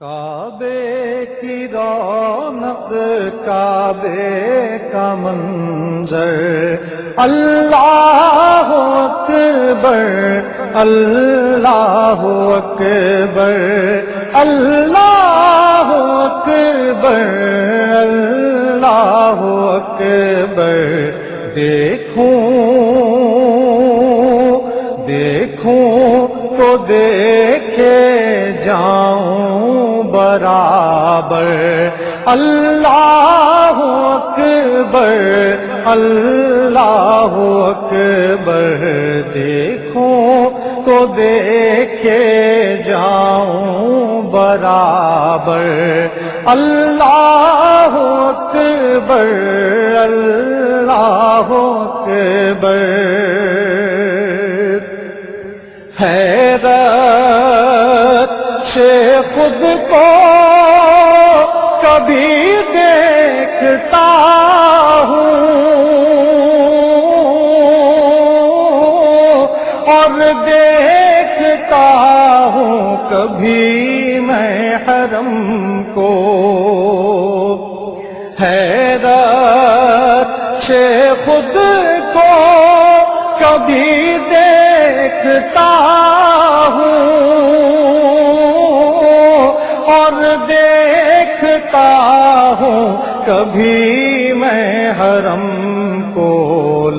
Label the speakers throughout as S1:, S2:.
S1: کعبے کی رونق کعبے کا منظر، اللہ اکبر اللہ اکبر اللہ اکبر اللہ اکبر۔ دیکھوں تو دیکھے جاؤں برابر، اللہ اکبر اللہ اکبر۔ دیکھوں تو دیکھے جاؤں برابر، اللہ اکبر اللہ اکبر۔ حیرت سے خود کو کبھی دیکھتا ہوں اور دیکھتا ہوں کبھی میں حرم کو۔ حیرت سے خود کو کبھی دیکھتا ہوں اور دیکھتا ہوں کبھی میں حرم کو۔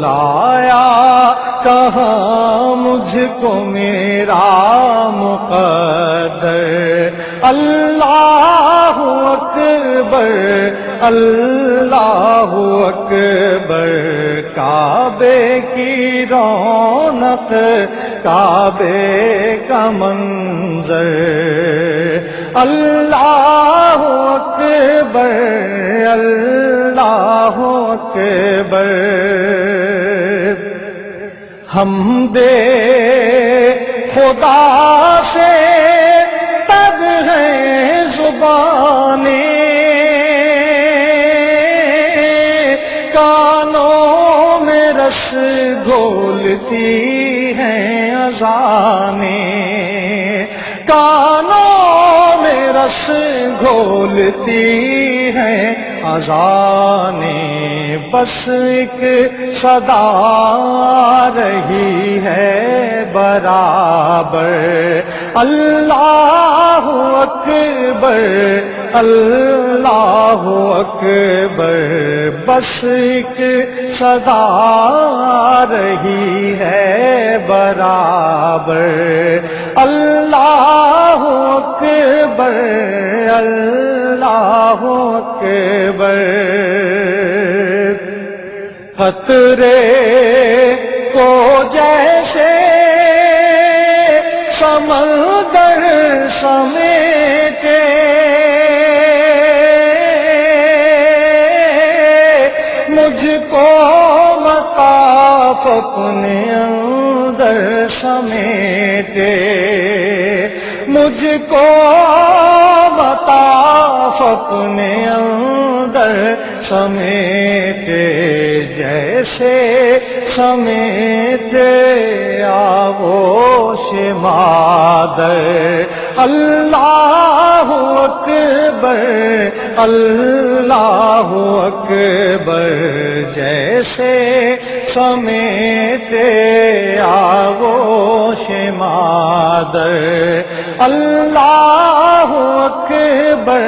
S1: لایا کہاں مجھ کو میرا مقدر، اللہ اکبر اللہ اکبر۔ کعبے کی رونق کعبے کا منظر، اللہ اکبر اللہ اکبر۔ حمد خدا سے تر ہے زبانیں، کانوں میں رس گھولتی ہیں اذانیں، کانوں میں رس گھولتی ہیں اذانیں۔ بس ایک صدا رہی ہے برابر، اللہ اکبر اللہ اکبر۔ بس ایک صدا رہی ہے برابر، اللہ اکبر اللہ اکبر۔ قطرے کو جیسے سمندر سمیٹے، مجھ کو مطاف اپنے اندر سمیٹے، مجھ کو مطاف اپنے اندر سمیٹے، جیسے سمیٹے آغوش مادر، اللہ اکبر اللہ اکبر۔ جیسے سمیٹے آغوش مادر، اللہ اکبر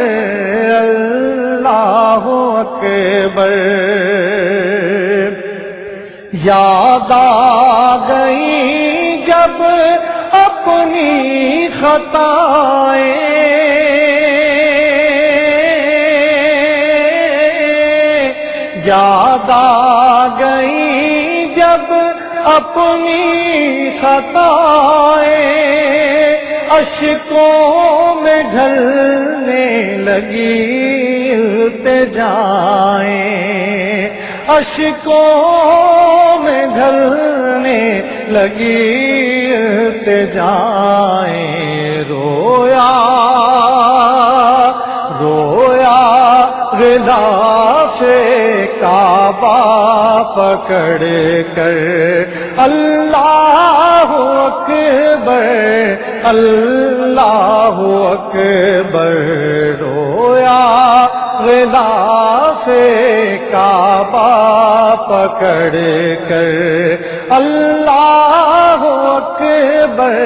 S1: اللہ اکبر۔ یاد آ گئی جب اپنی خطائیں، یاد آ گئی جب اپنی خطائیں، اشکوں میں ڈھلنے لگی التجائیں، اشکوں میں ڈھلنے لگی التجائیں۔ رویا غلاف کعبہ پکڑ کر، اللہ اکبر اللہ اللہ اکبر رویا غلاف کعبہ پکڑ کر اللہ اکبر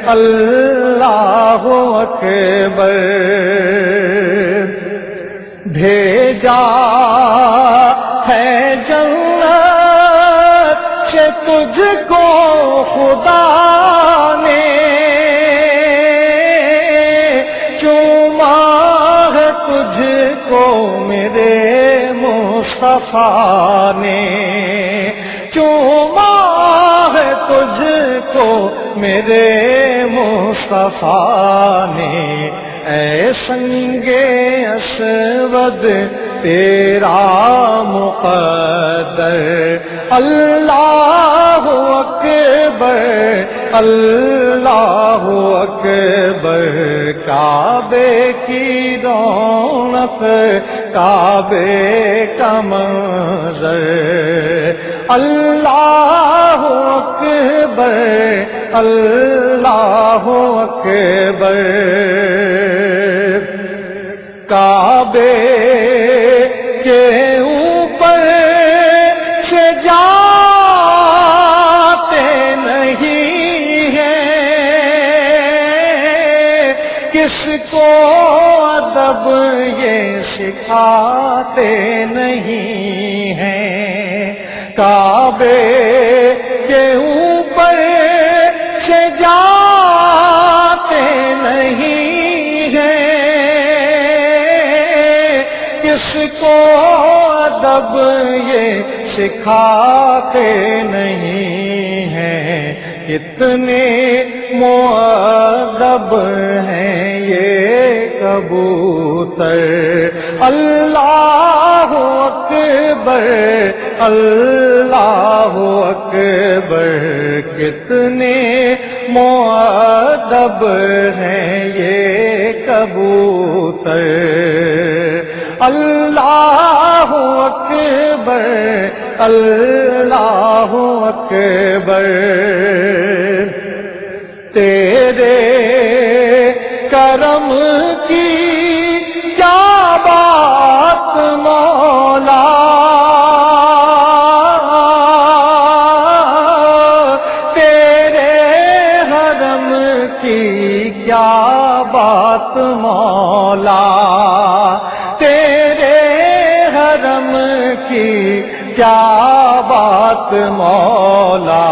S1: اللہ اکبر بھیجا ہے جنت سے تجھ کو خدا نے چوما ہے تجھ کو میرے مصطفیٰ نے چوما ہے تجھ کو میرے مصطفیٰ نے اے سنگ اسود تیرا مقدر اللہ اکبر اللہ اکبر کعبے کی رونق کعبے کا منظر اللہ اکبر اللہ اکبر کعبے کے اوپر سے جاتے نہیں ہیں کس کو ادب یہ سکھاتے نہیں ہیں کعبے کے اوپر سے جاتے نہیں ہیں کس کو ادب یہ سکھاتے نہیں ہیں اتنے مؤدب ہیں یہ کبوتر اللہ اکبر اللہ اکبر کتنے مؤدب ہیں یہ کبوتر اللہ اکبر اللہ اکبر تیرے کرم کی کیا بات مولا تیرے حرم کی کیا بات مولا تیرے حرم کی کیا بات مولا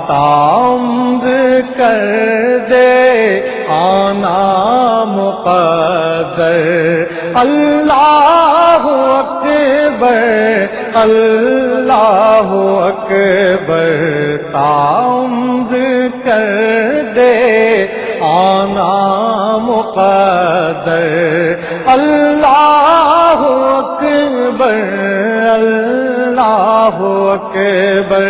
S1: تعمر کر دے آنا مقدر اللہ اکبر اللہ اکبر تعمر کر دے آنا مقدر اللہ اکبر اللہ اکبر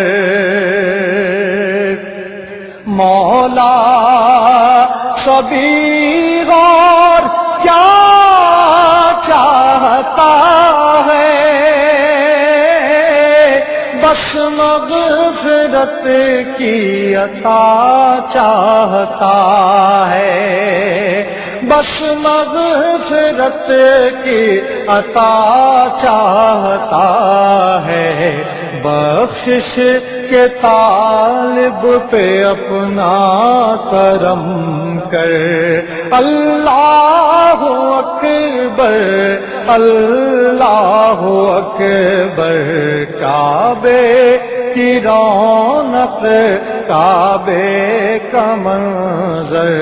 S1: مولا سبھی غور کیا چاہتا ہے بس مغفرت کی عطا چاہتا ہے بس مغفرت کی عطا چاہتا ہے بخشش کے طالب پہ اپنا کرم کر اللہ اکبر اللہ اکبر کعبے کی رونق کعبے کا منظر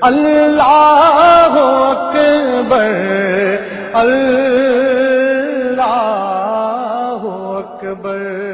S1: اللہ اکبر اللہ اکبر